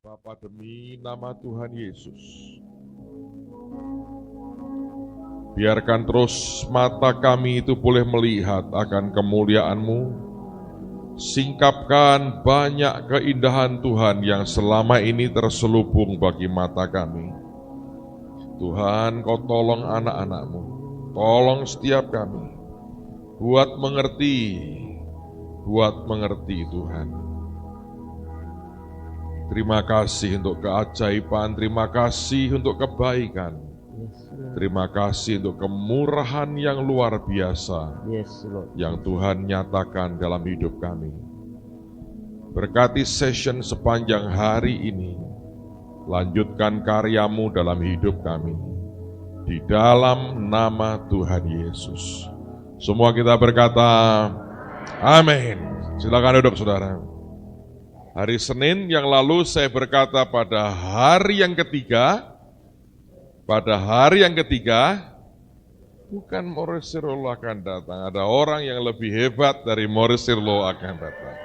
Bapa, demi nama Tuhan Yesus, biarkan terus mata kami itu boleh melihat akan kemuliaan-Mu. Singkapkan banyak keindahan Tuhan yang selama ini terselubung bagi mata kami. Tuhan, Kau tolong anak-anak-Mu, tolong setiap kami, buat mengerti Tuhan. Terima kasih untuk keajaiban, terima kasih untuk kebaikan, terima kasih untuk kemurahan yang luar biasa yang Tuhan nyatakan dalam hidup kami. Berkati session sepanjang hari ini, lanjutkan karya-Mu dalam hidup kami, di dalam nama Tuhan Yesus. Semua kita berkata, amin. Silakan duduk, saudara. Hari Senin yang lalu saya berkata pada hari yang ketiga, bukan Maurice Sirlo akan datang, ada orang yang lebih hebat dari Maurice Sirlo akan datang.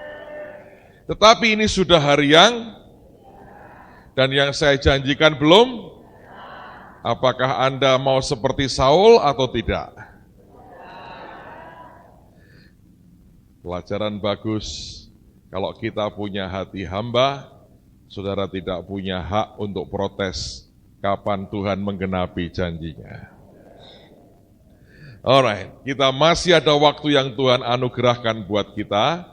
Tetapi ini sudah hari dan yang saya janjikan belum. Apakah Anda mau seperti Saul atau tidak? Pelajaran bagus. Kalau kita punya hati hamba, saudara tidak punya hak untuk protes kapan Tuhan menggenapi janjinya. Alright, kita masih ada waktu yang Tuhan anugerahkan buat kita.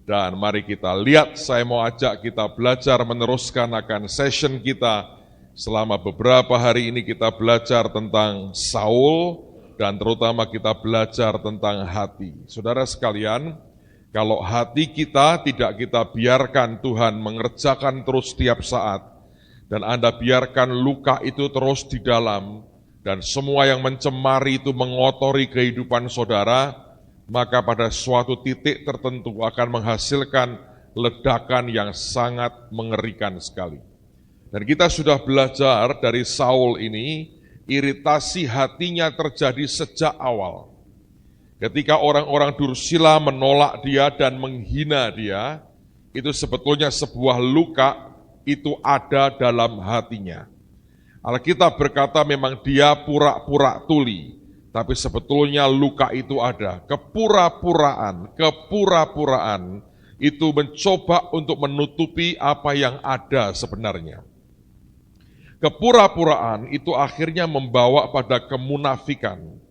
Dan mari kita lihat, saya mau ajak kita belajar meneruskan akan session kita. Selama beberapa hari ini kita belajar tentang Saul, dan terutama kita belajar tentang hati. Saudara sekalian, kalau hati kita tidak kita biarkan Tuhan mengerjakan terus setiap saat, dan Anda biarkan luka itu terus di dalam, dan semua yang mencemari itu mengotori kehidupan saudara, maka pada suatu titik tertentu akan menghasilkan ledakan yang sangat mengerikan sekali. Dan kita sudah belajar dari Saul ini, iritasi hatinya terjadi sejak awal. Ketika orang-orang Dursila menolak dia dan menghina dia, itu sebetulnya sebuah luka itu ada dalam hatinya. Alkitab berkata memang dia pura-pura tuli, tapi sebetulnya luka itu ada. Kepura-puraan itu mencoba untuk menutupi apa yang ada sebenarnya. Kepura-puraan itu akhirnya membawa pada kemunafikan.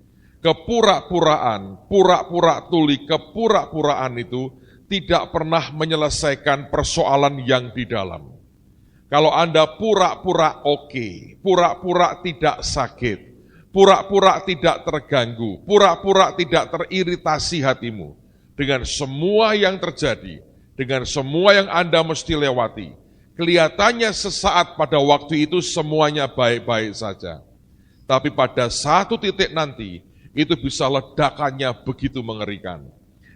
Kepura-puraan, pura-pura tuli, kepura-puraan itu tidak pernah menyelesaikan persoalan yang di dalam. Kalau Anda pura-pura oke, pura-pura tidak sakit, pura-pura tidak terganggu, pura-pura tidak teriritasi hatimu, dengan semua yang terjadi, dengan semua yang Anda mesti lewati, kelihatannya sesaat pada waktu itu semuanya baik-baik saja. Tapi pada satu titik nanti, itu bisa ledakannya begitu mengerikan.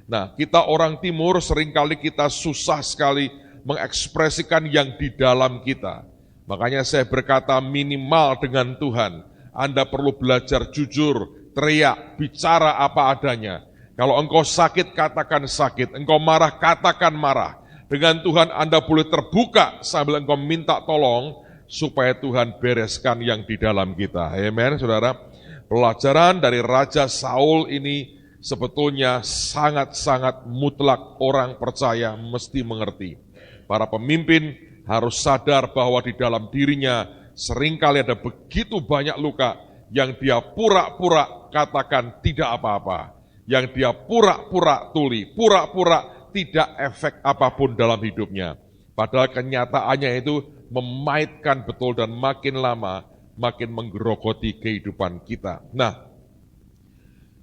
Nah, kita orang timur seringkali kita susah sekali mengekspresikan yang di dalam kita. Makanya saya berkata minimal dengan Tuhan, Anda perlu belajar jujur, teriak, bicara apa adanya. Kalau engkau sakit, katakan sakit. Engkau marah, katakan marah. Dengan Tuhan Anda boleh terbuka sambil engkau minta tolong, supaya Tuhan bereskan yang di dalam kita. Amen, saudara. Pelajaran dari Raja Saul ini sebetulnya sangat-sangat mutlak orang percaya mesti mengerti. Para pemimpin harus sadar bahwa di dalam dirinya seringkali ada begitu banyak luka yang dia pura-pura katakan tidak apa-apa. Yang dia pura-pura tuli, pura-pura tidak efek apapun dalam hidupnya. Padahal kenyataannya itu memaitkan betul dan makin lama makin menggerogoti kehidupan kita. Nah,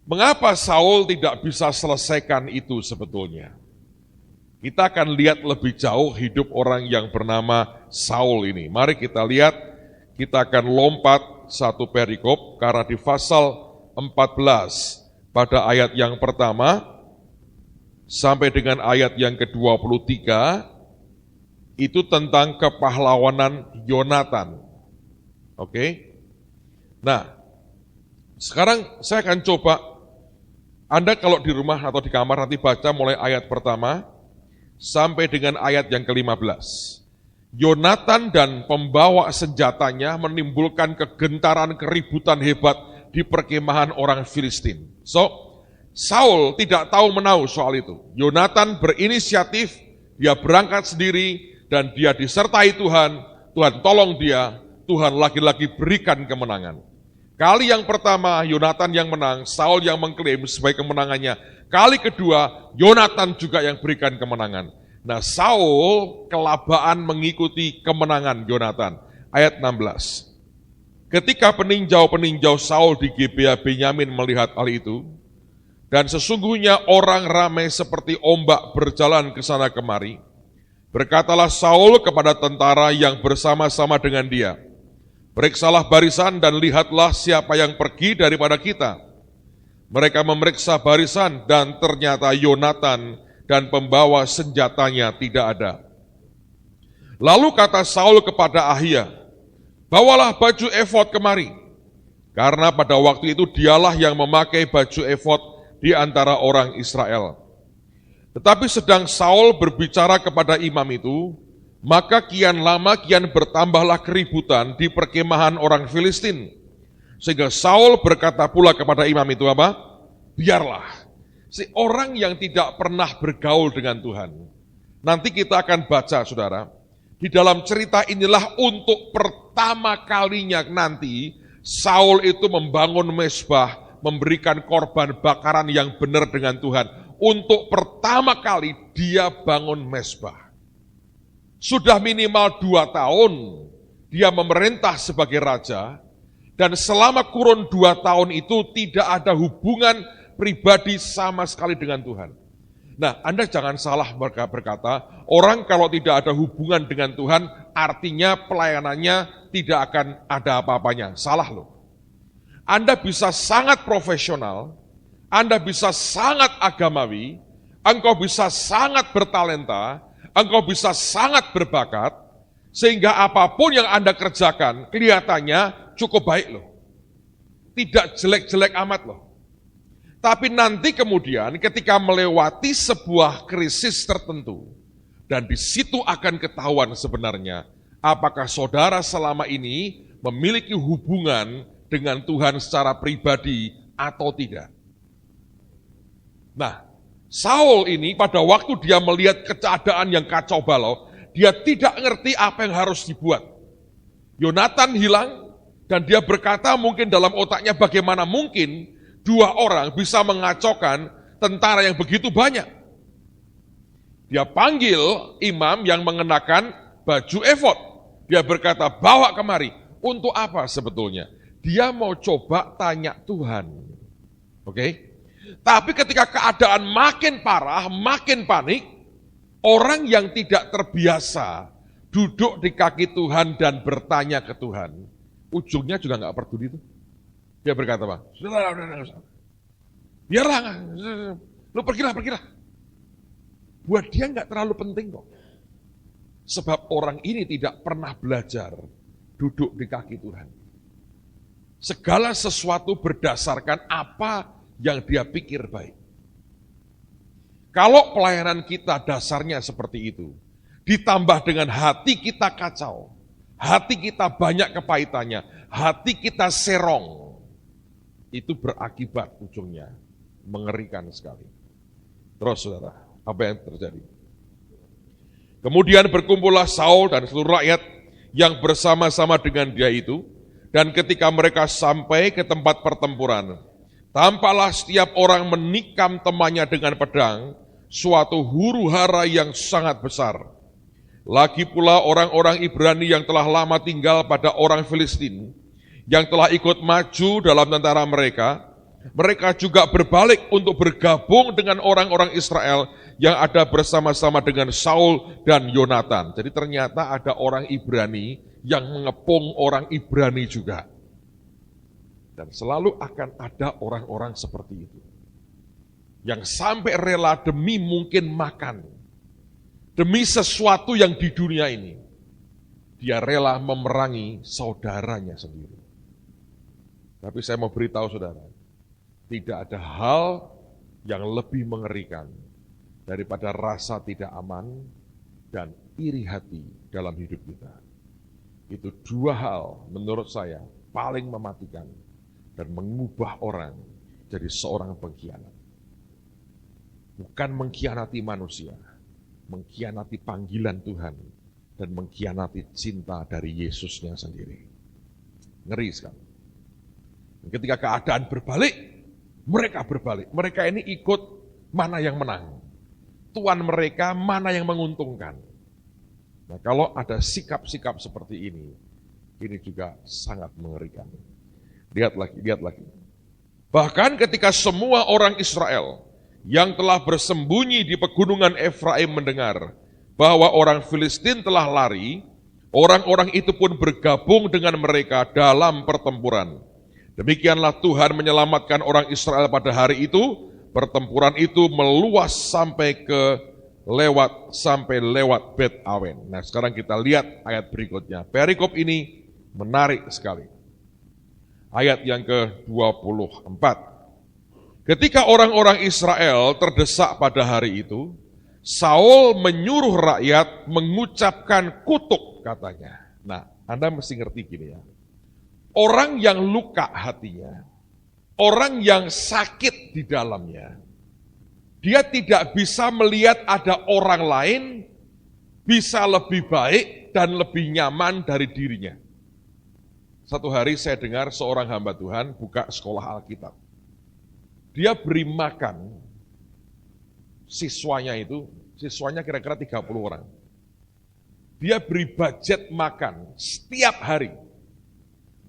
mengapa Saul tidak bisa selesaikan itu sebetulnya? Kita akan lihat lebih jauh hidup orang yang bernama Saul ini. Mari kita lihat, kita akan lompat satu perikop, karena di pasal 14 pada ayat yang pertama sampai dengan ayat yang ke-23 itu tentang kepahlawanan Yonatan. Oke. Nah, sekarang saya akan coba, Anda kalau di rumah atau di kamar nanti baca mulai ayat pertama sampai dengan ayat yang ke-15. Yonatan dan pembawa senjatanya menimbulkan kegentaran keributan hebat di perkemahan orang Filistin. So, Saul tidak tahu menahu soal itu. Yonatan berinisiatif, dia berangkat sendiri, dan dia disertai Tuhan. Tuhan tolong dia, Tuhan lagi-lagi berikan kemenangan. Kali yang pertama, Yonatan yang menang, Saul yang mengklaim sebagai kemenangannya. Kali kedua, Yonatan juga yang berikan kemenangan. Nah, Saul kelabaan mengikuti kemenangan Yonatan. Ayat 16. Ketika peninjau-peninjau Saul di Gibea Benyamin melihat hal itu, dan sesungguhnya orang ramai seperti ombak berjalan ke sana kemari, berkatalah Saul kepada tentara yang bersama-sama dengan dia, "Periksalah barisan dan lihatlah siapa yang pergi daripada kita." Mereka memeriksa barisan dan ternyata Yonatan dan pembawa senjatanya tidak ada. Lalu kata Saul kepada Ahia, "Bawalah baju efod kemari." Karena pada waktu itu dialah yang memakai baju efod di antara orang Israel. Tetapi sedang Saul berbicara kepada imam itu, maka kian lama kian bertambahlah keributan di perkemahan orang Filistin. Sehingga Saul berkata pula kepada imam itu apa? "Biarlah." Si orang yang tidak pernah bergaul dengan Tuhan. Nanti kita akan baca, saudara. Di dalam cerita inilah untuk pertama kalinya nanti Saul itu membangun mezbah, memberikan korban bakaran yang benar dengan Tuhan. Untuk pertama kali dia bangun mezbah. Sudah minimal 2 tahun dia memerintah sebagai raja, dan selama kurun 2 tahun itu tidak ada hubungan pribadi sama sekali dengan Tuhan. Nah, Anda jangan salah berkata, orang kalau tidak ada hubungan dengan Tuhan, artinya pelayanannya tidak akan ada apa-apanya. Salah loh. Anda bisa sangat profesional, Anda bisa sangat agamawi, engkau bisa sangat bertalenta, engkau bisa sangat berbakat, sehingga apapun yang Anda kerjakan, kelihatannya cukup baik loh. Tidak jelek-jelek amat loh. Tapi nanti kemudian ketika melewati sebuah krisis tertentu, dan di situ akan ketahuan sebenarnya, apakah saudara selama ini memiliki hubungan dengan Tuhan secara pribadi atau tidak. Nah, Saul ini pada waktu dia melihat keadaan yang kacau balau, dia tidak ngerti apa yang harus dibuat. Yonatan hilang, dan dia berkata mungkin dalam otaknya bagaimana mungkin 2 orang bisa mengacaukan tentara yang begitu banyak. Dia panggil imam yang mengenakan baju efod. Dia berkata, "Bawa kemari." Untuk apa sebetulnya? Dia mau coba tanya Tuhan. Oke? Tapi ketika keadaan makin parah, makin panik, orang yang tidak terbiasa duduk di kaki Tuhan dan bertanya ke Tuhan, ujungnya juga nggak peduli itu. Dia berkata, "Bang, biarlah, lu pergilah. Buat dia nggak terlalu penting kok. Sebab orang ini tidak pernah belajar duduk di kaki Tuhan. Segala sesuatu berdasarkan apa yang dia pikir baik. Kalau pelayanan kita dasarnya seperti itu, ditambah dengan hati kita kacau, hati kita banyak kepahitannya, hati kita serong, itu berakibat ujungnya mengerikan sekali. Terus saudara, apa yang terjadi? Kemudian berkumpullah Saul dan seluruh rakyat yang bersama-sama dengan dia itu, dan ketika mereka sampai ke tempat pertempuran, tampaklah setiap orang menikam temannya dengan pedang, suatu huru-hara yang sangat besar. Lagi pula orang-orang Ibrani yang telah lama tinggal pada orang Filistin, yang telah ikut maju dalam tentara mereka juga berbalik untuk bergabung dengan orang-orang Israel yang ada bersama-sama dengan Saul dan Yonatan. Jadi ternyata ada orang Ibrani yang mengepung orang Ibrani juga. Dan selalu akan ada orang-orang seperti itu. Yang sampai rela demi mungkin makan, demi sesuatu yang di dunia ini, dia rela memerangi saudaranya sendiri. Tapi saya mau beritahu saudara, tidak ada hal yang lebih mengerikan daripada rasa tidak aman dan iri hati dalam hidup kita. Itu dua hal menurut saya paling mematikan dan mengubah orang jadi seorang pengkhianat. Bukan mengkhianati manusia, mengkhianati panggilan Tuhan dan mengkhianati cinta dari Yesusnya sendiri. Ngeri sekali. Ketika keadaan berbalik, mereka berbalik. Mereka ini ikut mana yang menang. Tuan mereka mana yang menguntungkan. Nah, kalau ada sikap-sikap seperti ini juga sangat mengerikan. Lihat lagi. Bahkan ketika semua orang Israel yang telah bersembunyi di pegunungan Efraim mendengar bahwa orang Filistin telah lari, orang-orang itu pun bergabung dengan mereka dalam pertempuran. Demikianlah Tuhan menyelamatkan orang Israel pada hari itu. Pertempuran itu meluas sampai lewat Bet Awen. Nah, sekarang kita lihat ayat berikutnya. Perikop ini menarik sekali. Ayat yang ke-24. Ketika orang-orang Israel terdesak pada hari itu, Saul menyuruh rakyat mengucapkan kutuk katanya. Nah, Anda mesti ngerti gini ya. Orang yang luka hatinya, orang yang sakit di dalamnya, dia tidak bisa melihat ada orang lain bisa lebih baik dan lebih nyaman dari dirinya. Satu hari saya dengar seorang hamba Tuhan buka sekolah Alkitab. Dia beri makan siswanya kira-kira 30 orang. Dia beri budget makan setiap hari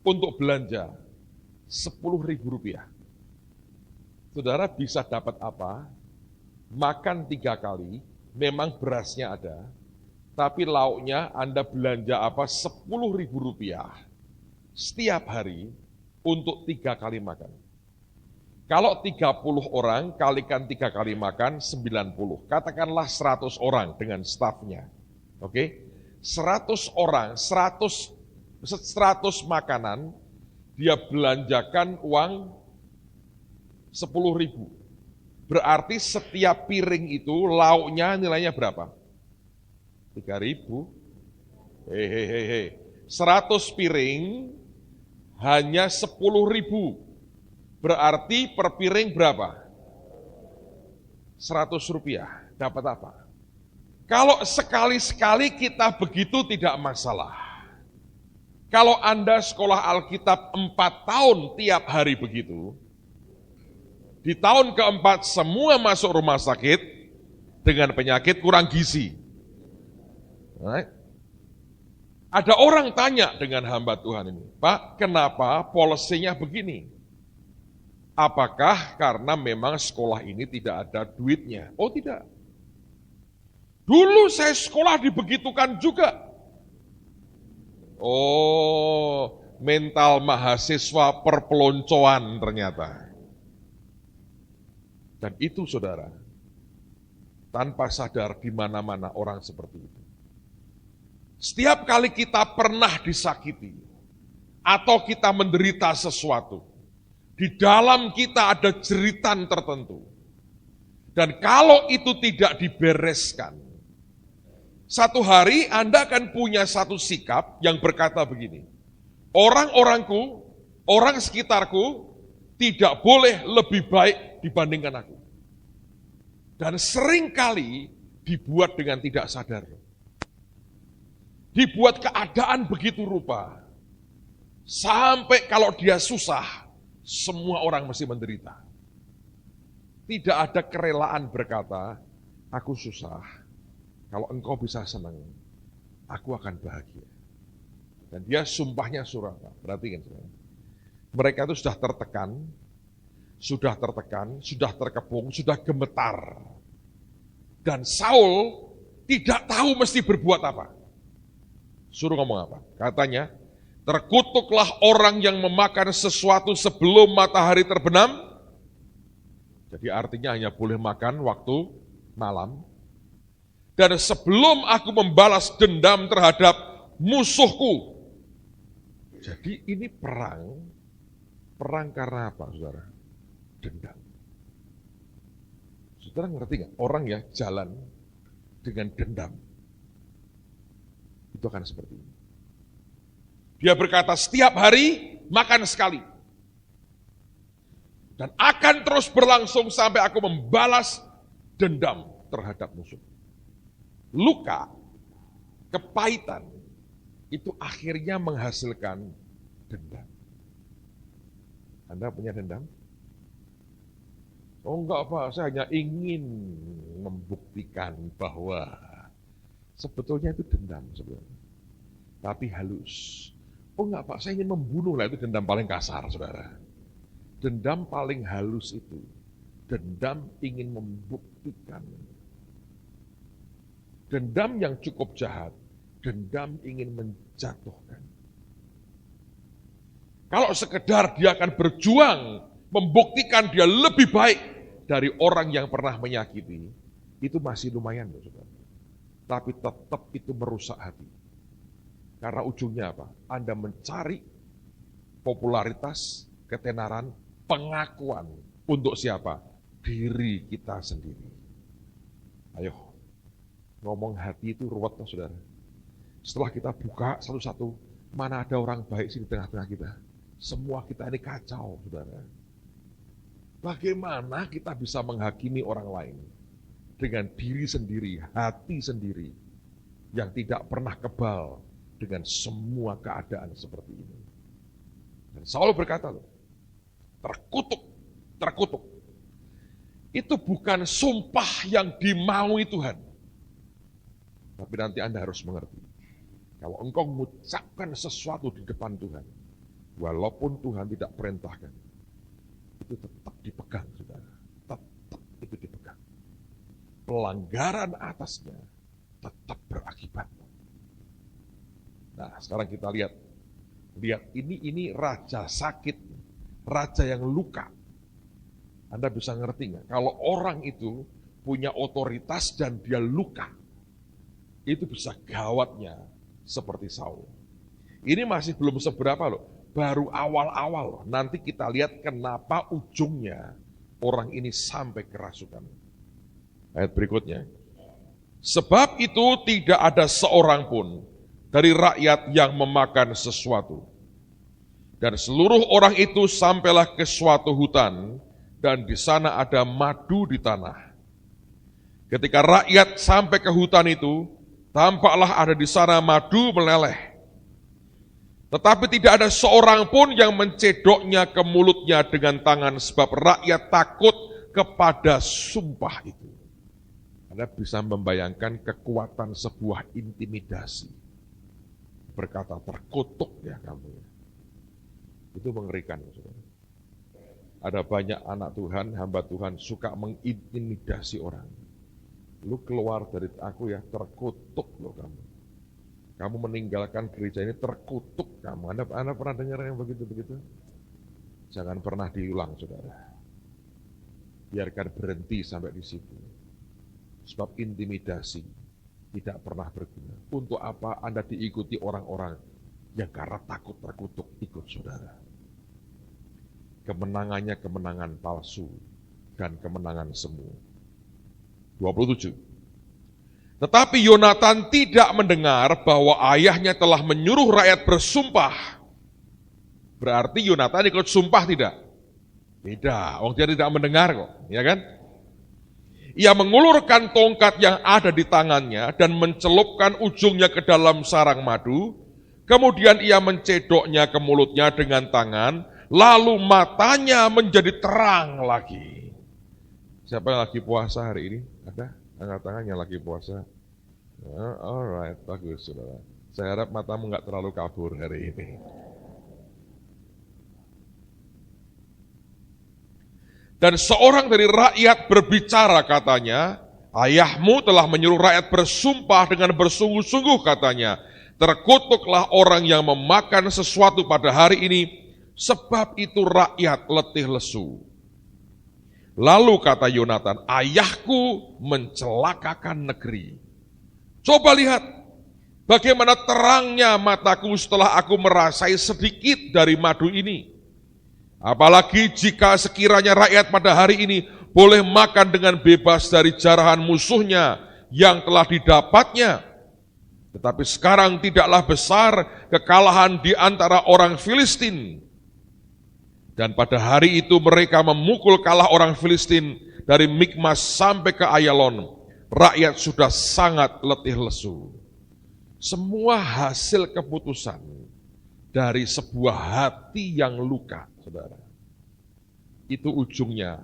untuk belanja Rp10.000. Saudara bisa dapat apa? Makan 3 kali, memang berasnya ada, tapi lauknya Anda belanja apa? Rp10.000 setiap hari untuk 3 kali makan. Kalau 30 orang kalikan 3 kali makan 90, katakanlah 100 orang dengan stafnya. Oke? 100 orang, 100 makanan, dia belanjakan uang 10.000. Berarti setiap piring itu lauknya nilainya berapa? 3.000. 100 piring hanya 10.000. Berarti per piring berapa? Rp100. Dapat apa? Kalau sekali-sekali kita begitu tidak masalah. Kalau Anda sekolah Alkitab 4 tahun tiap hari begitu, di tahun keempat semua masuk rumah sakit dengan penyakit kurang gizi. Right? Ada orang tanya dengan hamba Tuhan ini, Pak, kenapa polisinya begini? Apakah karena memang sekolah ini tidak ada duitnya? Oh tidak. Dulu saya sekolah dibegitukan juga. Oh, mental mahasiswa perpeloncoan ternyata. Dan itu saudara, tanpa sadar di mana-mana orang seperti itu. Setiap kali kita pernah disakiti, atau kita menderita sesuatu, di dalam kita ada jeritan tertentu. Dan kalau itu tidak dibereskan, satu hari Anda akan punya satu sikap yang berkata begini, orang-orangku, orang sekitarku tidak boleh lebih baik dibandingkan aku. Dan seringkali dibuat dengan tidak sadar. Dibuat keadaan begitu rupa, sampai kalau dia susah, semua orang mesti menderita. Tidak ada kerelaan berkata, aku susah. Kalau engkau bisa senang, aku akan bahagia. Dan dia sumpahnya surat. Perhatikan. Mereka itu sudah tertekan, sudah terkepung, sudah gemetar. Dan Saul tidak tahu mesti berbuat apa. Suruh ngomong apa? Katanya, terkutuklah orang yang memakan sesuatu sebelum matahari terbenam. Jadi artinya hanya boleh makan waktu malam. Dan sebelum aku membalas dendam terhadap musuhku. Jadi ini perang karena apa, saudara? Dendam. Saudara ngerti nggak? Orang ya jalan dengan dendam. itu akan seperti ini. Dia berkata, setiap hari makan sekali. Dan akan terus berlangsung sampai aku membalas dendam terhadap musuh. Luka, kepahitan, itu akhirnya menghasilkan dendam. Anda punya dendam? Oh enggak Pak, saya hanya ingin membuktikan bahwa sebetulnya itu dendam sebenarnya. Tapi halus. Oh enggak Pak, saya ingin membunuh lah, itu dendam paling kasar saudara. Dendam paling halus itu. Dendam ingin membuktikan. Dendam yang cukup jahat. Dendam ingin menjatuhkan. Kalau sekedar dia akan berjuang membuktikan dia lebih baik dari orang yang pernah menyakiti, itu masih lumayan loh saudara. Tapi tetap itu merusak hati. Karena ujungnya apa? Anda mencari popularitas, ketenaran, pengakuan untuk siapa? Diri kita sendiri. Ayo, ngomong hati itu ruwet loh saudara. Setelah kita buka satu-satu, mana ada orang baik sih di tengah-tengah kita? Semua kita ini kacau saudara. Bagaimana kita bisa menghakimi orang lain dengan diri sendiri, hati sendiri, yang tidak pernah kebal dengan semua keadaan seperti ini. Dan Saul berkata, terkutuk. Itu bukan sumpah yang dimaui Tuhan. Tapi nanti Anda harus mengerti, kalau engkau mengucapkan sesuatu di depan Tuhan, walaupun Tuhan tidak perintahkan, itu tetap dipegang, saudara. Tetap itu dipegang. Pelanggaran atasnya tetap berakibat. Nah, sekarang kita lihat ini raja sakit, raja yang luka. Anda bisa ngerti nggak? Kalau orang itu punya otoritas dan dia luka, itu bisa gawatnya seperti Saul. Ini masih belum seberapa loh, baru awal-awal. Nanti kita lihat kenapa ujungnya orang ini sampai kerasukan. Ayat berikutnya. Sebab itu tidak ada seorang pun dari rakyat yang memakan sesuatu. Dan seluruh orang itu sampailah ke suatu hutan, dan di sana ada madu di tanah. Ketika rakyat sampai ke hutan itu, tampaklah ada di sana madu meleleh. Tetapi tidak ada seorang pun yang mencedoknya ke mulutnya dengan tangan, sebab rakyat takut kepada sumpah itu. Anda bisa membayangkan kekuatan sebuah intimidasi. Berkata, terkutuk ya kamu. Itu mengerikan. Saudara. Ada banyak anak Tuhan, hamba Tuhan suka mengintimidasi orang. Lu keluar dari aku ya, terkutuk loh kamu. Kamu meninggalkan gereja ini, terkutuk kamu. Anda pernah dengar yang begitu-begitu? Jangan pernah diulang, saudara. Biarkan berhenti sampai di situ. Sebab intimidasi tidak pernah berguna. Untuk apa Anda diikuti orang-orang yang karena takut terkutuk ikut saudara? Kemenangannya kemenangan palsu dan kemenangan semu. 27. Tetapi Yonatan tidak mendengar bahwa ayahnya telah menyuruh rakyat bersumpah. Berarti Yonatan ikut sumpah tidak? Tidak, dia tidak mendengar kok, ya kan? Ia mengulurkan tongkat yang ada di tangannya dan mencelupkan ujungnya ke dalam sarang madu. Kemudian ia mencedoknya ke mulutnya dengan tangan, lalu matanya menjadi terang lagi. Siapa yang lagi puasa hari ini? Ada? Angkat tangan yang lagi puasa. Alright, bagus saudara. Saya harap matamu nggak terlalu kabur hari ini. Dan seorang dari rakyat berbicara katanya, ayahmu telah menyuruh rakyat bersumpah dengan bersungguh-sungguh katanya, terkutuklah orang yang memakan sesuatu pada hari ini, sebab itu rakyat letih lesu. Lalu kata Yonatan, ayahku mencelakakan negeri. Coba lihat, bagaimana terangnya mataku setelah aku merasai sedikit dari madu ini. Apalagi jika sekiranya rakyat pada hari ini boleh makan dengan bebas dari jarahan musuhnya yang telah didapatnya. Tetapi sekarang tidaklah besar kekalahan di antara orang Filistin. Dan pada hari itu mereka memukul kalah orang Filistin dari Mikmas sampai ke Ayalon. Rakyat sudah sangat letih lesu. Semua hasil keputusan dari sebuah hati yang luka, saudara. Itu ujungnya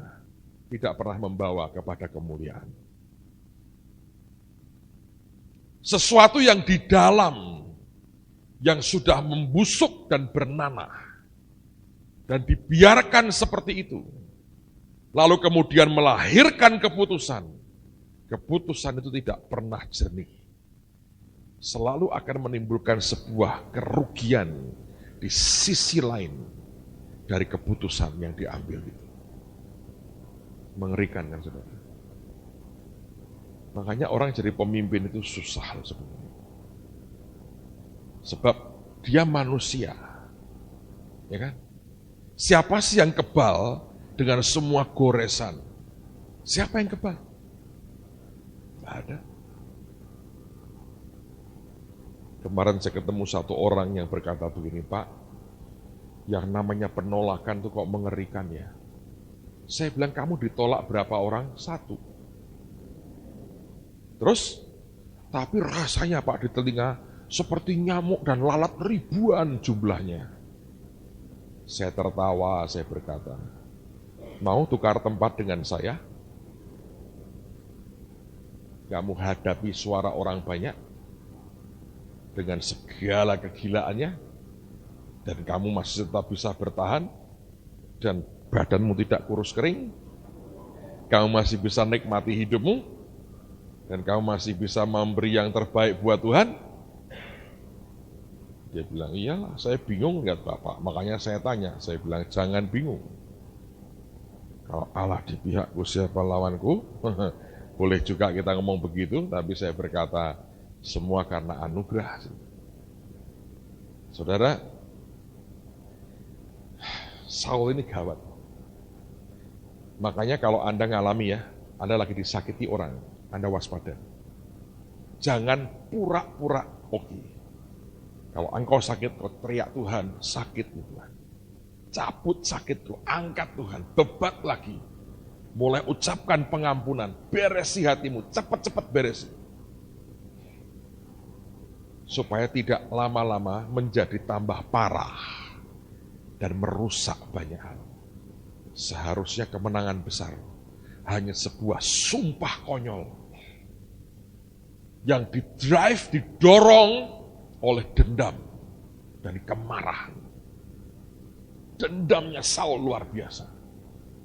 tidak pernah membawa kepada kemuliaan. Sesuatu yang di dalam, yang sudah membusuk dan bernanah, dan dibiarkan seperti itu, lalu kemudian melahirkan keputusan. Keputusan itu tidak pernah jernih. Selalu akan menimbulkan sebuah kerugian di sisi lain dari keputusan yang diambil itu. Mengerikan kan saudara? Makanya orang jadi pemimpin itu susah sebenarnya. Sebab dia manusia. Ya kan? Siapa sih yang kebal dengan semua goresan? Siapa yang kebal? Tidak ada. Kemarin saya ketemu satu orang yang berkata begini, Pak, yang namanya penolakan itu kok mengerikan ya. Saya bilang, kamu ditolak berapa orang? 1. Terus, tapi rasanya Pak di telinga seperti nyamuk dan lalat ribuan jumlahnya. Saya tertawa, saya berkata, mau tukar tempat dengan saya? Kamu hadapi suara orang banyak dengan segala kegilaannya, dan kamu masih tetap bisa bertahan, dan badanmu tidak kurus kering, kamu masih bisa nikmati hidupmu, dan kamu masih bisa memberi yang terbaik buat Tuhan. Dia bilang, iyalah, saya bingung lihat Bapak, makanya saya tanya. Saya bilang, jangan bingung. Kalau Allah di pihakku, siapa lawanku? Boleh juga kita ngomong begitu, tapi saya berkata, semua karena anugerah. Saudara, Saul ini gawat. Makanya kalau Anda ngalami ya, Anda lagi disakiti orang, Anda waspada. Jangan pura-pura oke. Kalau engkau sakit, kau teriak Tuhan, sakit Tuhan. Cabut sakit Tuhan, angkat Tuhan, bebat lagi. Mulai ucapkan pengampunan, beresi hatimu, cepat-cepat beresi. Supaya tidak lama-lama menjadi tambah parah dan merusak banyak hal. Seharusnya kemenangan besar hanya sebuah sumpah konyol yang didorong oleh dendam dan kemarahan. Dendamnya Saul luar biasa.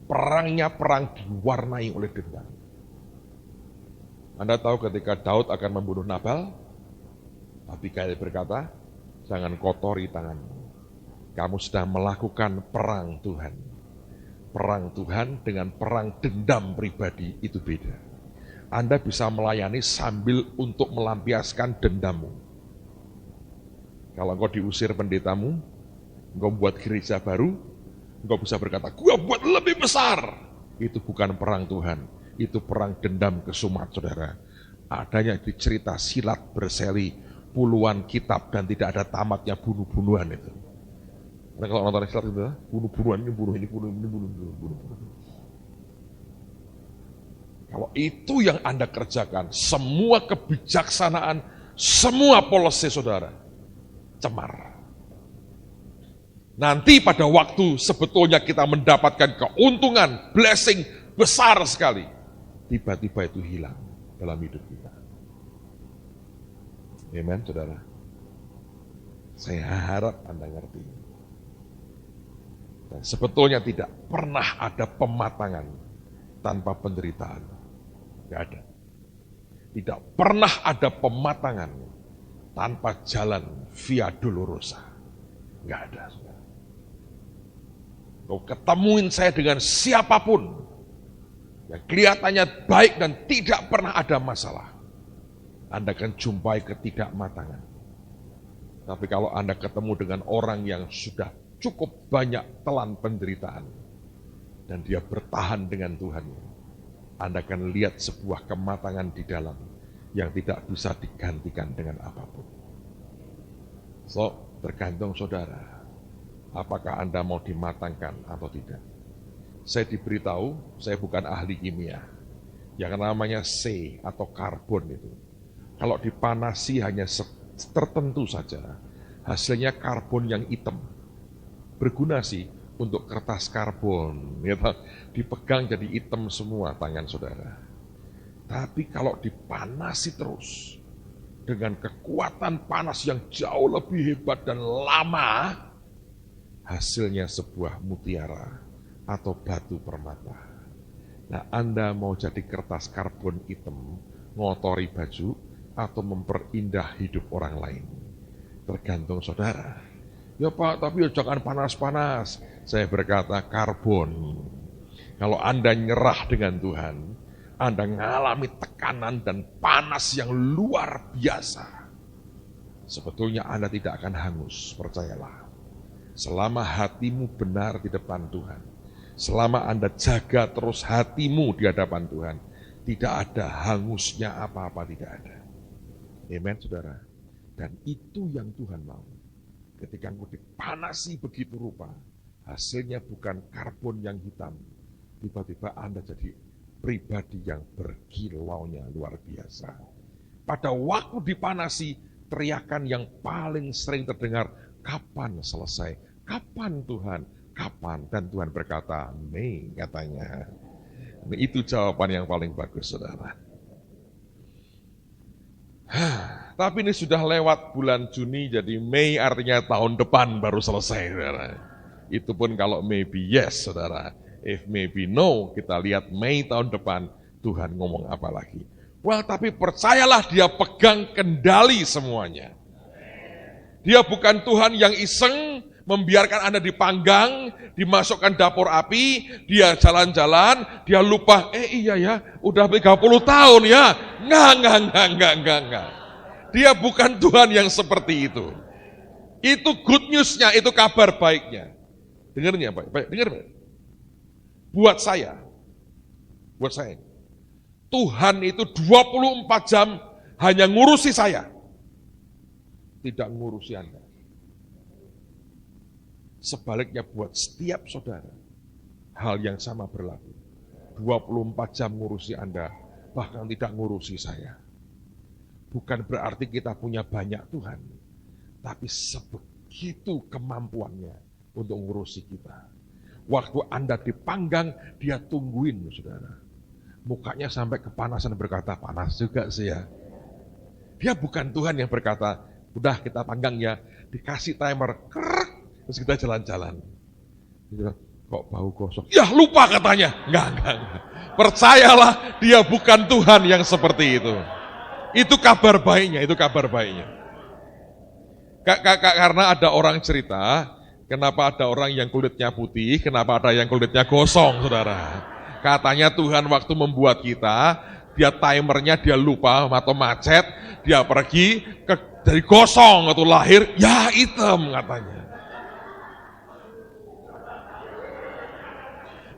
Perangnya perang diwarnai oleh dendam. Anda tahu ketika Daud akan membunuh Nabal, Abigail berkata, jangan kotori tanganmu. Kamu sedang melakukan perang Tuhan. Perang Tuhan dengan perang dendam pribadi itu beda. Anda bisa melayani sambil untuk melampiaskan dendammu. Kalau engkau diusir pendetamu, engkau buat gereja baru, engkau bisa berkata, gua buat lebih besar. Itu bukan perang Tuhan, itu perang dendam kesumat, saudara. Adanya di cerita silat berseri, puluhan kitab dan tidak ada tamatnya bunuh-bunuhan itu. Karena kalau nonton silat itu, bunuh-bunuhan ini, bunuh ini, bunuh ini, bunuh. Kalau itu yang Anda kerjakan, semua kebijaksanaan, semua polisi saudara, cemar. Nanti pada waktu sebetulnya kita mendapatkan keuntungan, blessing besar sekali. Tiba-tiba itu hilang dalam hidup kita. Amen, saudara. Saya harap Anda ngerti. Dan sebetulnya tidak pernah ada pematangan tanpa penderitaan. Tidak ada. Tidak pernah ada pematangan tanpa jalan via dolorosa. Tidak ada. Kau ketemuin saya dengan siapapun yang kelihatannya baik dan tidak pernah ada masalah, Anda akan jumpai ketidakmatangan. Tapi kalau Anda ketemu dengan orang yang sudah cukup banyak telan penderitaan dan dia bertahan dengan Tuhan, Anda akan lihat sebuah kematangan di dalam yang tidak bisa digantikan dengan apapun. So, tergantung saudara, apakah Anda mau dimatangkan atau tidak. Saya diberitahu, saya bukan ahli kimia, yang namanya C atau karbon itu. Kalau dipanasi hanya tertentu saja, hasilnya karbon yang hitam. Berguna sih untuk kertas karbon, gitu. Dipegang jadi hitam semua tangan saudara. Tapi kalau dipanasi terus, dengan kekuatan panas yang jauh lebih hebat dan lama, hasilnya sebuah mutiara atau batu permata. Nah, Anda mau jadi kertas karbon hitam, ngotori baju, atau memperindah hidup orang lain? Tergantung saudara. Ya Pak, tapi jangan panas-panas. Saya berkata karbon. Kalau Anda nyerah dengan Tuhan, Anda mengalami tekanan dan panas yang luar biasa. Sebetulnya Anda tidak akan hangus, percayalah. Selama hatimu benar di depan Tuhan, selama Anda jaga terus hatimu di hadapan Tuhan, tidak ada hangusnya apa-apa, tidak ada. Amen, saudara. Dan itu yang Tuhan mau. Ketika engkau dipanasi begitu rupa, hasilnya bukan karbon yang hitam. Tiba-tiba Anda jadi pribadi yang berkilaunya luar biasa. Pada waktu dipanasi, teriakan yang paling sering terdengar, kapan selesai? Kapan Tuhan? Kapan? Dan Tuhan berkata, Mei katanya. Itu jawaban yang paling bagus, saudara. Tapi ini sudah lewat bulan Juni, jadi Mei artinya tahun depan baru selesai, saudara. Itu pun kalau maybe yes, saudara. If maybe no, kita lihat Mei tahun depan, Tuhan ngomong apa lagi. Well, tapi percayalah dia pegang kendali semuanya. Dia bukan Tuhan yang iseng, membiarkan Anda dipanggang, dimasukkan dapur api, dia jalan-jalan, dia lupa, iya ya, udah 30 tahun ya. Enggak. Dia bukan Tuhan yang seperti itu. Itu good news-nya, itu kabar baiknya. Dengarnya, Pak, dengar Pak. Buat saya, Tuhan itu 24 jam hanya ngurusi saya, tidak ngurusi Anda. Sebaliknya buat setiap saudara, hal yang sama berlaku. 24 jam ngurusi Anda, bahkan tidak ngurusi saya. Bukan berarti kita punya banyak Tuhan, tapi sebegitu kemampuannya untuk ngurusi kita. Waktu Anda dipanggang, dia tungguin, saudara. Mukanya sampai kepanasan berkata, panas juga sih ya. Dia bukan Tuhan yang berkata, udah kita panggang ya, dikasih timer, krek, terus kita jalan-jalan. Kok bau gosong? Ya lupa katanya. Enggak. Percayalah, dia bukan Tuhan yang seperti itu. Itu kabar baiknya. Karena ada orang cerita, kenapa ada orang yang kulitnya putih, kenapa ada yang kulitnya gosong, saudara. Katanya Tuhan waktu membuat kita, dia timernya dia lupa atau macet, dia pergi dari gosong atau lahir, ya hitam katanya.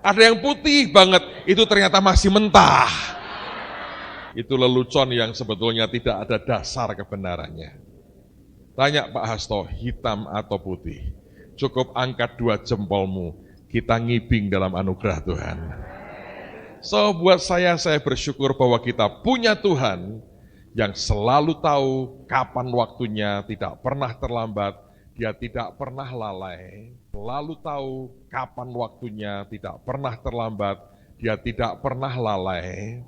Ada yang putih banget, itu ternyata masih mentah. Itu lelucon yang sebetulnya tidak ada dasar kebenarannya. Tanya Pak Hasto, hitam atau putih? Cukup angkat 2 jempolmu, kita ngibing dalam anugerah Tuhan. So buat saya bersyukur bahwa kita punya Tuhan yang selalu tahu kapan waktunya, tidak pernah terlambat, dia tidak pernah lalai, selalu tahu kapan waktunya, tidak pernah terlambat, dia tidak pernah lalai.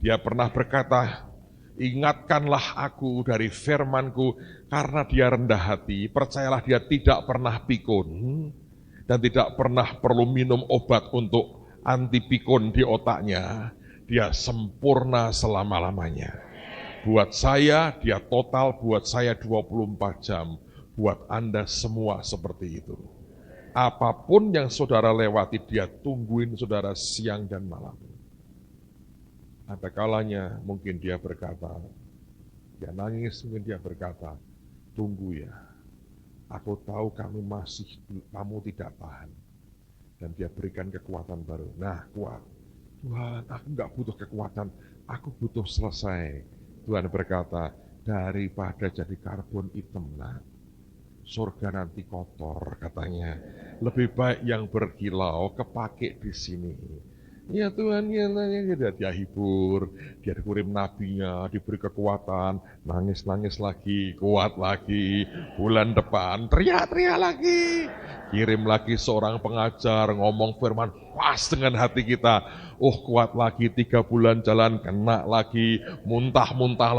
Dia pernah berkata, ingatkanlah aku dari firman-Ku, karena dia rendah hati, percayalah dia tidak pernah pikun, dan tidak pernah perlu minum obat untuk anti pikun di otaknya, dia sempurna selama-lamanya. Buat saya, dia total, buat saya 24 jam, buat Anda semua seperti itu. Apapun yang saudara lewati, dia tungguin saudara siang dan malam. Ada kalanya mungkin dia berkata, dia nangis, mungkin dia berkata, tunggu ya, aku tahu kamu tidak tahan. Dan dia berikan kekuatan baru. Nah, kuat. Tuhan, aku enggak butuh kekuatan, aku butuh selesai. Tuhan berkata, daripada jadi karbon hitam, surga nanti kotor katanya. Lebih baik yang berkilau kepake di sini. Ya Tuhan, dia hibur, dia dikirim nabinya, diberi kekuatan, nangis-nangis lagi, kuat lagi, bulan depan teriak-teriak lagi, kirim lagi seorang pengajar, ngomong firman pas dengan hati kita, kuat lagi, 3 bulan jalan, kena lagi, muntah-muntah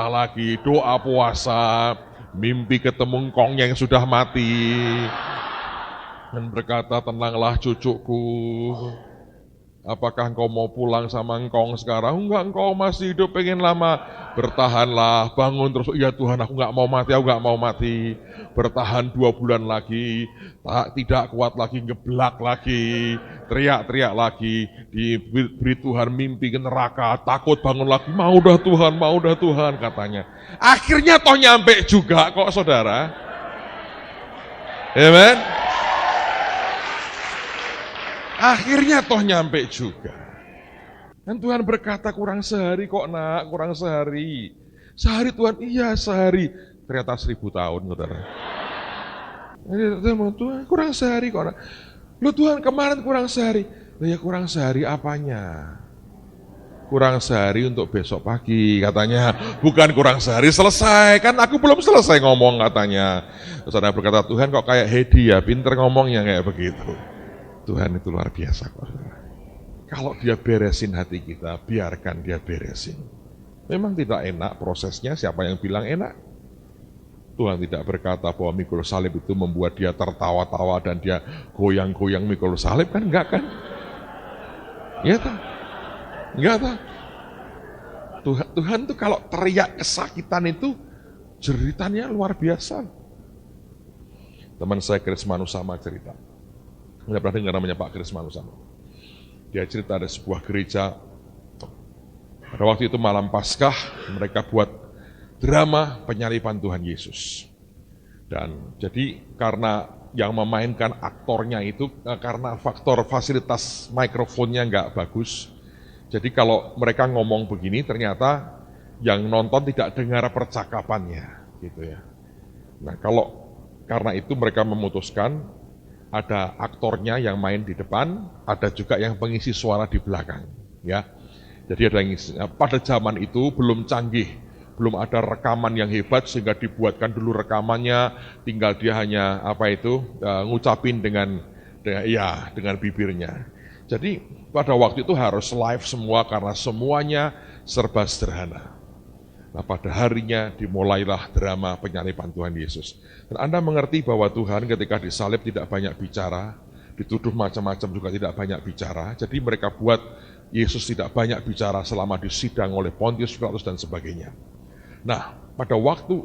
lagi, doa puasa, mimpi ketemu engkong yang sudah mati, dan berkata, tenanglah cucuku, apakah engkau mau pulang sama engkong sekarang? Enggak, engkau masih hidup pengen lama. Bertahanlah, bangun terus. Ya Tuhan, aku enggak mau mati. Bertahan 2 bulan lagi, tidak kuat lagi, ngeblak lagi, teriak-teriak lagi, diberi Tuhan mimpi ke neraka, takut bangun lagi, mau dah Tuhan katanya. Akhirnya toh nyampe juga kok saudara. Amen. Akhirnya toh nyampe juga. Dan Tuhan berkata kurang sehari kok kurang sehari. Sehari Tuhan, iya sehari. Ternyata 1000 tahun saudara. Tuhan kurang sehari kok Loh Tuhan kemarin kurang sehari. Loh ya kurang sehari apanya? Kurang sehari untuk besok pagi katanya. Bukan kurang sehari selesai. Kan aku belum selesai ngomong katanya. Saudara berkata Tuhan kok kayak Hedi ya, pinter ngomongnya kayak begitu. Tuhan itu luar biasa kok. Kalau dia beresin hati kita, biarkan dia beresin. Memang tidak enak prosesnya, siapa yang bilang enak? Tuhan tidak berkata bahwa mikul salib itu membuat dia tertawa-tawa dan dia goyang-goyang mikul salib, kan enggak kan? Ya tak? Enggak tak? Tuhan tuh kalau teriak kesakitan itu, jeritannya luar biasa. Teman saya Chris Manusama cerita. Anda pernah dengar namanya Pak Chris Manusama? Dia cerita ada sebuah gereja, pada waktu itu malam Paskah, mereka buat drama penyaliban Tuhan Yesus. Dan jadi karena yang memainkan aktornya itu, karena faktor fasilitas mikrofonnya nggak bagus, jadi kalau mereka ngomong begini, ternyata yang nonton tidak dengar percakapannya, gitu ya. Nah karena itu mereka memutuskan, ada aktornya yang main di depan, ada juga yang pengisi suara di belakang, ya. Jadi ada yang pada zaman itu belum canggih, belum ada rekaman yang hebat sehingga dibuatkan dulu rekamannya, tinggal dia hanya ngucapin dengan bibirnya. Jadi pada waktu itu harus live semua karena semuanya serba sederhana. Nah pada harinya dimulailah drama penyaliban Tuhan Yesus. Dan Anda mengerti bahwa Tuhan ketika disalib tidak banyak bicara, dituduh macam-macam juga tidak banyak bicara. Jadi mereka buat Yesus tidak banyak bicara selama disidang oleh Pontius Pilatus dan sebagainya. Nah pada waktu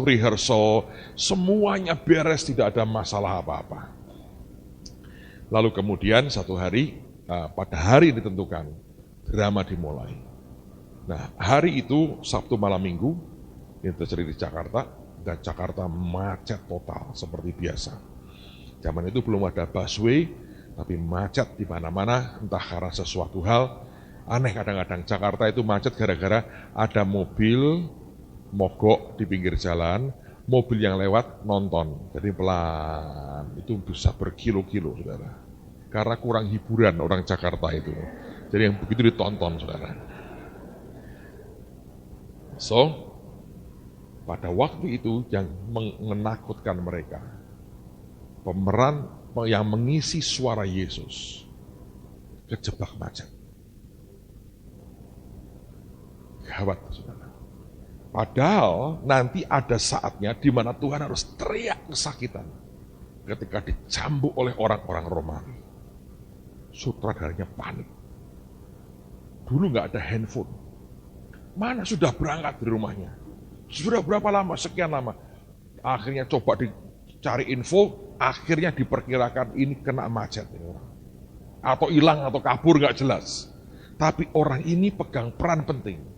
rehearsal, semuanya beres, tidak ada masalah apa-apa. Lalu kemudian satu hari, pada hari yang ditentukan, drama dimulai. Nah, hari itu Sabtu malam Minggu yang terjadi di Jakarta, dan Jakarta macet total seperti biasa. Zaman itu belum ada busway, tapi macet di mana-mana, entah karena sesuatu hal. Aneh kadang-kadang Jakarta itu macet gara-gara ada mobil mogok di pinggir jalan, mobil yang lewat nonton, jadi pelan, itu bisa berkilo-kilo, saudara. Karena kurang hiburan orang Jakarta itu, jadi yang begitu ditonton, saudara. So, pada waktu itu yang menakutkan mereka, pemeran yang mengisi suara Yesus kejebak macet. Gawat, saudara. Padahal nanti ada saatnya di mana Tuhan harus teriak kesakitan ketika dicambuk oleh orang-orang Romawi. Sutradaranya panik. Dulu nggak ada handphone. Mana sudah berangkat dari rumahnya? Sudah berapa lama? Sekian lama. Akhirnya coba dicari info, akhirnya diperkirakan ini kena macet ini orang. Atau hilang atau kabur nggak jelas. Tapi orang ini pegang peran penting.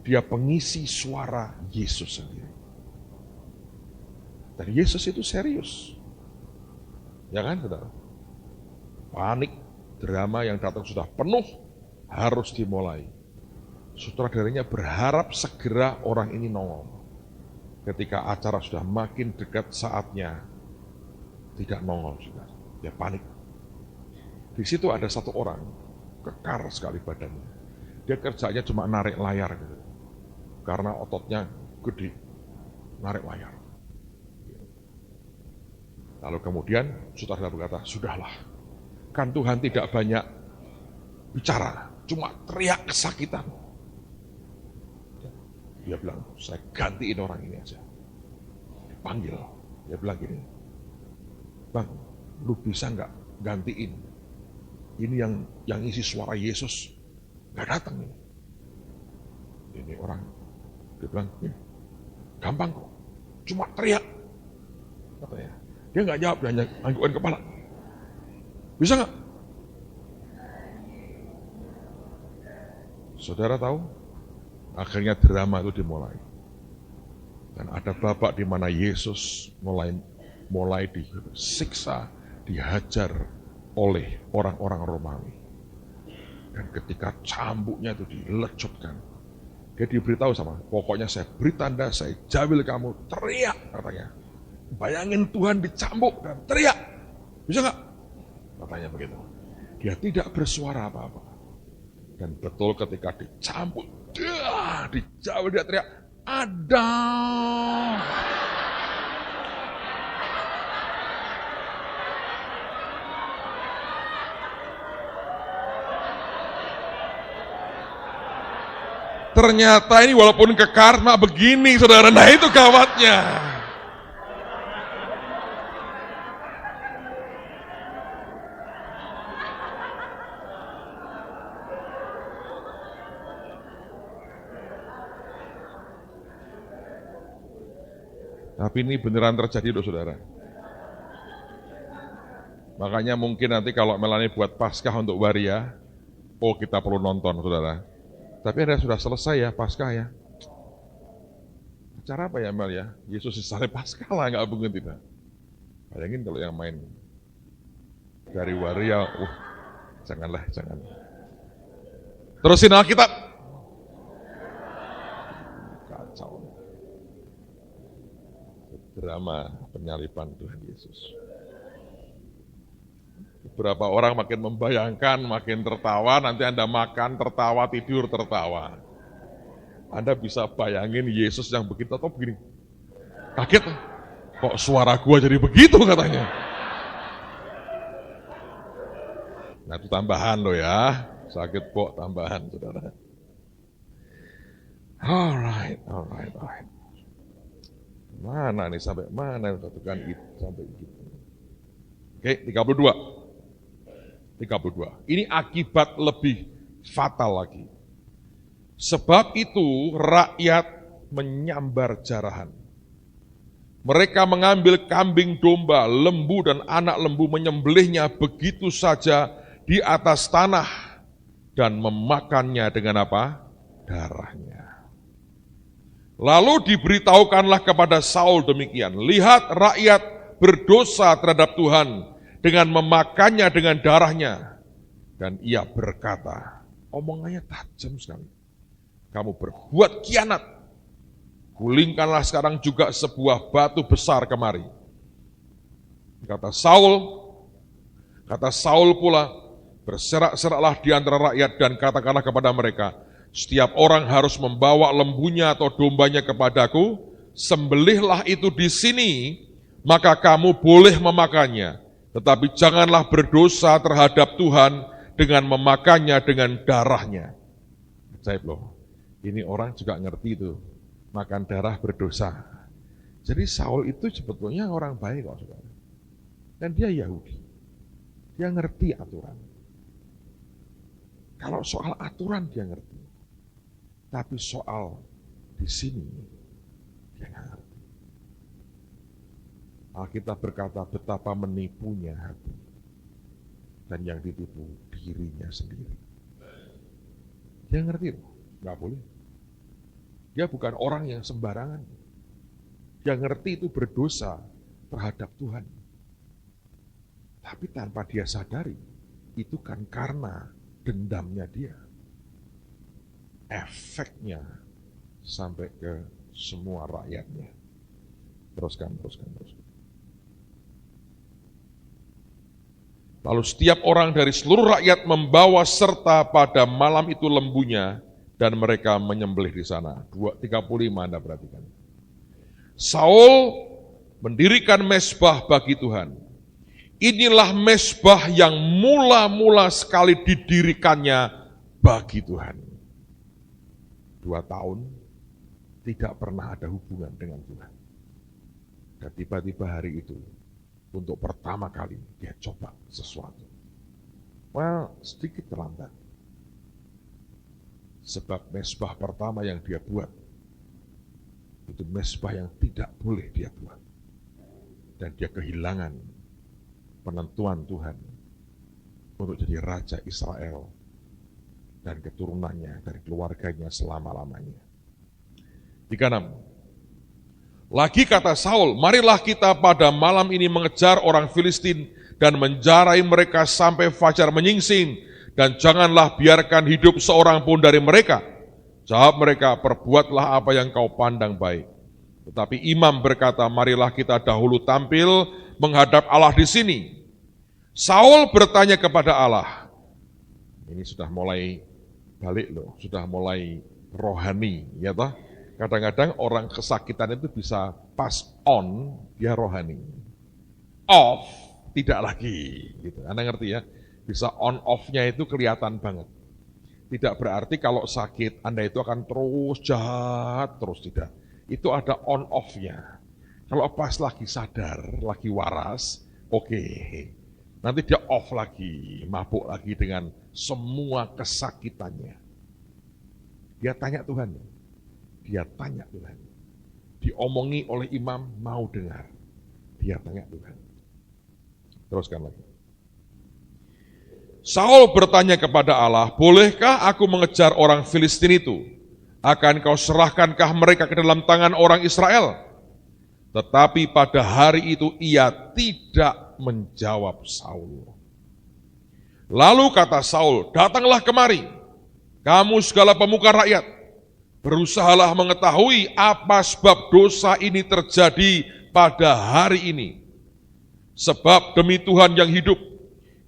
Dia pengisi suara Yesus sendiri. Dan Yesus itu serius. Ya kan, saudara? Panik, drama yang datang sudah penuh, harus dimulai. Sutradaranya berharap segera orang ini nongol. Ketika acara sudah makin dekat saatnya, tidak nongol juga. Dia panik. Di situ ada satu orang, kekar sekali badannya. Dia kerjanya cuma narik layar gitu. Karena ototnya gede, narik layar. Lalu kemudian sutradara berkata, sudahlah, kan Tuhan tidak banyak bicara, cuma teriak kesakitan. Dia bilang, saya gantiin orang ini aja. Dipanggil, dia bilang gini, Bang, lu bisa nggak gantiin? Ini yang isi suara Yesus, nggak datang ini. Ini orang, dia bilang, gampang kok, cuma teriak. Katanya, dia nggak jawab, dia hanya anggukkan kepala. Bisa nggak? Saudara tahu? Akhirnya drama itu dimulai. Dan ada babak di mana Yesus mulai disiksa, dihajar oleh orang-orang Romawi. Dan ketika cambuknya itu dilecutkan, dia diberitahu sama, pokoknya saya beri tanda, saya jawil kamu, teriak katanya. Bayangin Tuhan dicambuk dan teriak. Bisa nggak? Katanya begitu. Dia tidak bersuara apa-apa. Dan betul ketika dicambuk, dijawil dia teriak, ada. Ternyata ini walaupun kekar, begini saudara, nah itu gawatnya. Tapi ini beneran terjadi loh saudara. Makanya mungkin nanti kalau Melani buat Paskah untuk waria, kita perlu nonton saudara. Tapi ada sudah selesai ya Paskah ya. Acara apa ya Mel ya? Yesus disalib Paskah lah, nggak mungkin tidak. Bayangin kalau yang main dari waria, janganlah. Terusin Alkitab. Kacau. Drama penyaliban Tuhan Yesus. Beberapa orang makin membayangkan, makin tertawa, nanti Anda makan, tertawa, tidur, tertawa. Anda bisa bayangin Yesus yang begitu atau begini. Kaget, kok suara gua jadi begitu katanya. Nah itu tambahan loh ya, sakit kok tambahan saudara. Alright. Mana nih sampai mana katakan itu sampai gitu. Oke, 32. Ini akibat lebih fatal lagi. Sebab itu rakyat menyambar jarahan. Mereka mengambil kambing domba, lembu dan anak lembu, menyembelihnya begitu saja di atas tanah dan memakannya dengan apa? Darahnya. Lalu diberitahukanlah kepada Saul demikian, lihat rakyat berdosa terhadap Tuhan dengan memakannya dengan darahnya. Dan ia berkata, omongannya tajam sekali. Kamu berbuat kianat. Gulingkanlah sekarang juga sebuah batu besar kemari. Kata Saul pula, berserak-seraklah di antara rakyat dan katakanlah kepada mereka, setiap orang harus membawa lembunya atau dombanya kepadaku, sembelihlah itu di sini, maka kamu boleh memakannya. Tetapi janganlah berdosa terhadap Tuhan dengan memakannya dengan darahnya. Ajaib loh, ini orang juga ngerti itu, makan darah berdosa. Jadi Saul itu sebetulnya orang baik kok saudara. Dan dia Yahudi, dia ngerti aturan. Kalau soal aturan dia ngerti, tapi soal di sini dia nggak ngerti. Alkitab berkata betapa menipunya hati. Dan yang ditipu dirinya sendiri. Dia ngerti loh, nggak boleh. Dia bukan orang yang sembarangan. Dia ngerti itu berdosa terhadap Tuhan. Tapi tanpa dia sadari, itu kan karena dendamnya dia. efeknya sampai ke semua rakyatnya. Teruskan. Lalu setiap orang dari seluruh rakyat membawa serta pada malam itu lembunya, dan mereka menyembelih di sana. 35 Anda perhatikan. Saul mendirikan mezbah bagi Tuhan. Inilah mezbah yang mula-mula sekali didirikannya bagi Tuhan. 2 tahun tidak pernah ada hubungan dengan Tuhan. Dan tiba-tiba hari itu, untuk pertama kali dia coba sesuatu. Sedikit terlambat. Sebab mezbah pertama yang dia buat, itu mezbah yang tidak boleh dia buat. Dan dia kehilangan penentuan Tuhan untuk jadi Raja Israel dan keturunannya dari keluarganya selama-lamanya. 36. Lagi kata Saul, marilah kita pada malam ini mengejar orang Filistin dan menjarai mereka sampai fajar menyingsing, dan janganlah biarkan hidup seorang pun dari mereka. Jawab mereka, perbuatlah apa yang kau pandang baik. Tetapi imam berkata, marilah kita dahulu tampil menghadap Allah di sini. Saul bertanya kepada Allah. Ini sudah mulai balik loh, sudah mulai rohani, ya toh? Kadang-kadang orang kesakitan itu bisa pas on, dia rohani. Off, tidak lagi. Gitu. Anda ngerti ya? Bisa on off-nya itu kelihatan banget. Tidak berarti kalau sakit Anda itu akan terus jahat, terus tidak. Itu ada on off-nya. Kalau pas lagi sadar, lagi waras, oke. Nanti dia off lagi, mabuk lagi dengan semua kesakitannya. Dia tanya Tuhan. Diomongi oleh imam, mau dengar. Dia tanya Tuhan. Teruskan lagi. Saul bertanya kepada Allah, bolehkah aku mengejar orang Filistin itu? Akan kau serahkankah mereka ke dalam tangan orang Israel? Tetapi pada hari itu ia tidak menjawab Saul. Lalu kata Saul, datanglah kemari, kamu segala pemuka rakyat, berusahalah mengetahui apa sebab dosa ini terjadi pada hari ini. Sebab demi Tuhan yang hidup,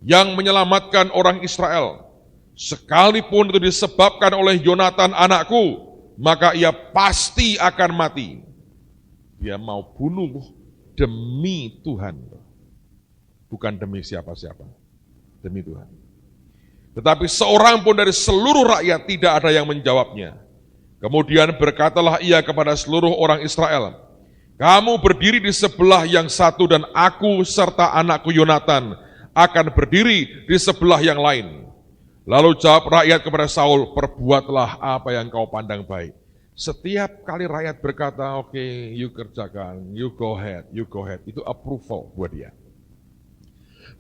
yang menyelamatkan orang Israel, sekalipun itu disebabkan oleh Yonatan anakku, maka ia pasti akan mati. Dia mau bunuh demi Tuhan, bukan demi siapa-siapa, demi Tuhan. Tetapi seorang pun dari seluruh rakyat tidak ada yang menjawabnya. Kemudian berkatalah ia kepada seluruh orang Israel, kamu berdiri di sebelah yang satu dan aku serta anakku Yonatan akan berdiri di sebelah yang lain. Lalu jawab rakyat kepada Saul, perbuatlah apa yang kau pandang baik. Setiap kali rakyat berkata, oke, you kerjakan, you go ahead, itu approval buat dia.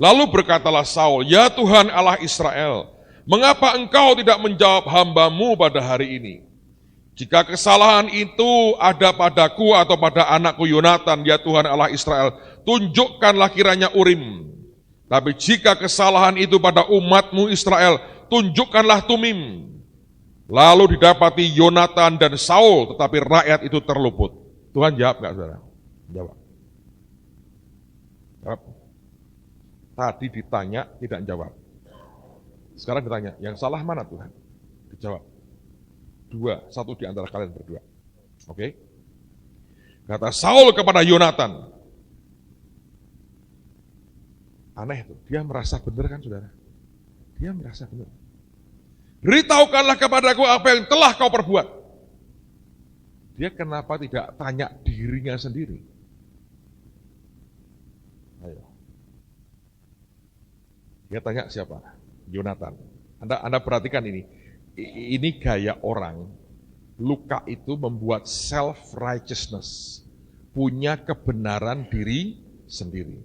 Lalu berkatalah Saul, ya Tuhan Allah Israel, mengapa engkau tidak menjawab hamba-Mu pada hari ini? Jika kesalahan itu ada padaku atau pada anakku Yonatan, ya Tuhan Allah Israel, tunjukkanlah kiranya Urim. Tapi jika kesalahan itu pada umat-Mu Israel, tunjukkanlah Tumim. Lalu didapati Yonatan dan Saul, tetapi rakyat itu terluput. Tuhan jawab enggak, saudara? Jawab. Tadi ditanya, tidak jawab. Sekarang ditanya, yang salah mana Tuhan? Dijawab. 2, 1 di antara kalian berdua. Oke? Kata Saul kepada Yonatan. Aneh itu, dia merasa benar kan saudara? Dia merasa benar. Beritahukanlah kepadaku apa yang telah kau perbuat. Dia kenapa tidak tanya dirinya sendiri? Ayo. Dia tanya siapa? Yonatan. Anda perhatikan ini. Ini gaya orang. Luka itu membuat self-righteousness. Punya kebenaran diri sendiri.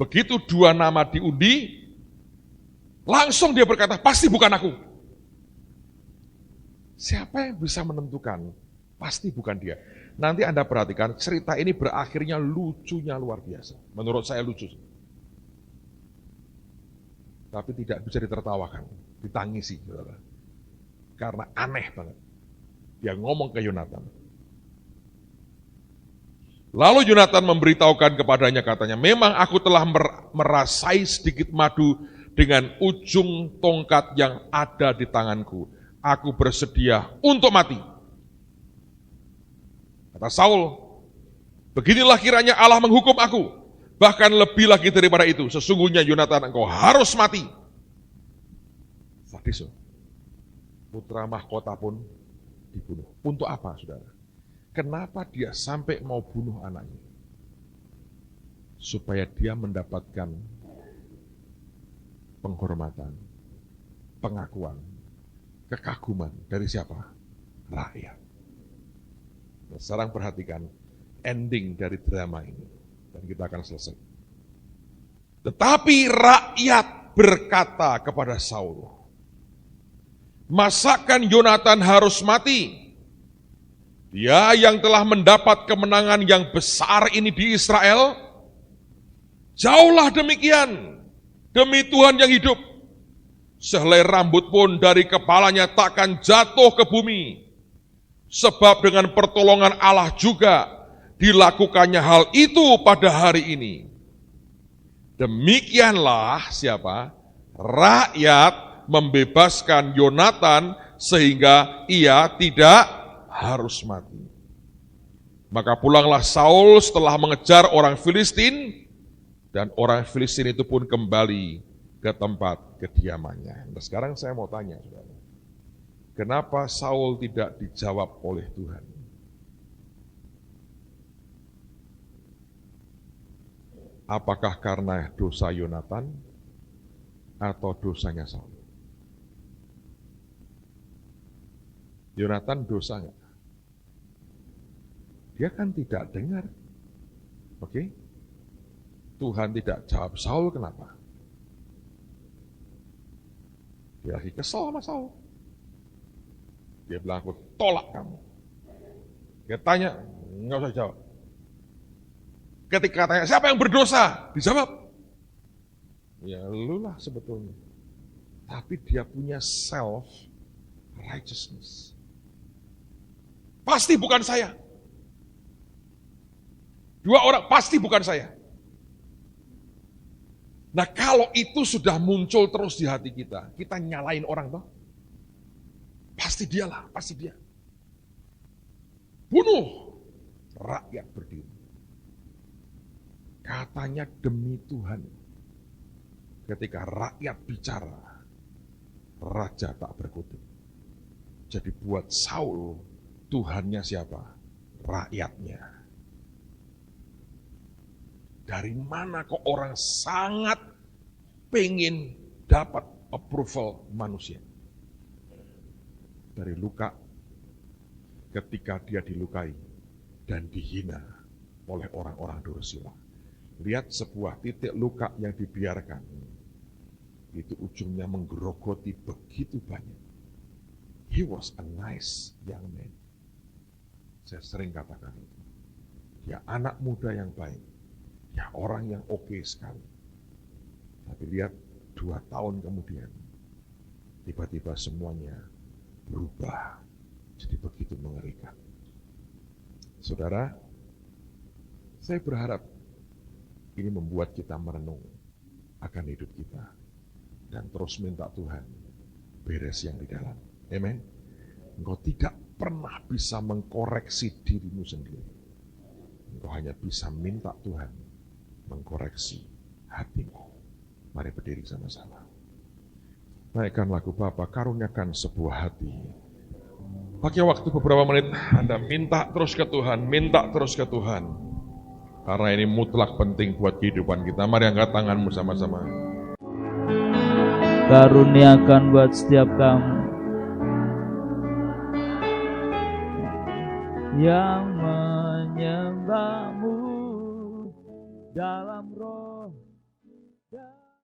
Begitu 2 nama diundi, langsung dia berkata, pasti bukan aku. Siapa yang bisa menentukan? Pasti bukan dia. Nanti Anda perhatikan, cerita ini berakhirnya lucunya luar biasa. Menurut saya lucu. Tapi tidak bisa ditertawakan, ditangisi. Saudara. Karena aneh banget. Dia ngomong ke Yonatan. Lalu Yonatan memberitahukan kepadanya, katanya, memang aku telah merasai sedikit madu dengan ujung tongkat yang ada di tanganku. Aku bersedia untuk mati. Kata Saul, beginilah kiranya Allah menghukum aku. Bahkan lebih lagi daripada itu, sesungguhnya Yonatan engkau harus mati. Sadis, putra mahkota pun dibunuh. Untuk apa, saudara? Kenapa dia sampai mau bunuh anaknya? Supaya dia mendapatkan penghormatan, pengakuan, kekaguman dari siapa? Rakyat. Nah, sekarang perhatikan ending dari drama ini. Dan kita akan selesai. Tetapi rakyat berkata kepada Saul, masakan Yonatan harus mati? Dia yang telah mendapat kemenangan yang besar ini di Israel? Jauhlah demikian, demi Tuhan yang hidup. Sehelai rambut pun dari kepalanya takkan jatuh ke bumi. Sebab dengan pertolongan Allah juga dilakukannya hal itu pada hari ini. Demikianlah siapa? Rakyat membebaskan Yonatan sehingga ia tidak harus mati. Maka pulanglah Saul setelah mengejar orang Filistin, dan orang Filistin itu pun kembali ke tempat kediamannya. Nah, sekarang saya mau tanya, saudara, kenapa Saul tidak dijawab oleh Tuhan? Apakah karena dosa Yonatan atau dosanya Saul? Yonatan dosa nggak? Dia kan tidak dengar. Oke? Tuhan tidak jawab Saul, kenapa? Dia lagi kesel sama Saul. Dia bilang, aku tolak kamu. Dia tanya, nggak usah jawab. Ketika tanya, siapa yang berdosa? Dijawab. Ya lu lah sebetulnya. Tapi dia punya self-righteousness. Pasti bukan saya. Dua orang, pasti bukan saya. Nah kalau itu sudah muncul terus di hati kita nyalain orang toh? Pasti dialah, pasti dia. Bunuh. Rakyat berdiri. Katanya demi Tuhan. Ketika rakyat bicara, raja tak berkutik. Jadi buat Saul, Tuhannya siapa? Rakyatnya. Dari mana kok orang sangat pengen dapat approval manusia? Dari Luka, ketika dia dilukai dan dihina oleh orang-orang Dursila. Lihat sebuah titik luka yang dibiarkan. Itu ujungnya menggerogoti begitu banyak. He was a nice young man. Saya sering katakan itu. Dia anak muda yang baik. Ya orang yang oke sekali. Tapi lihat 2 tahun kemudian, tiba-tiba semuanya berubah. Jadi begitu mengerikan. Saudara, saya berharap ini membuat kita merenung akan hidup kita. Dan terus minta Tuhan beres yang di dalam. Amen. Engkau tidak pernah bisa mengkoreksi dirimu sendiri. Engkau hanya bisa minta Tuhan mengkoreksi hatimu. Mari berdiri sama-sama. Naikkan lagu Bapa, karuniakan sebuah hati. Pakai waktu beberapa menit, Anda minta terus ke Tuhan, minta terus ke Tuhan. Karena ini mutlak penting buat kehidupan kita. Mari angkat tanganmu sama-sama. Karuniakan buat setiap kamu yang menyembahmu dalam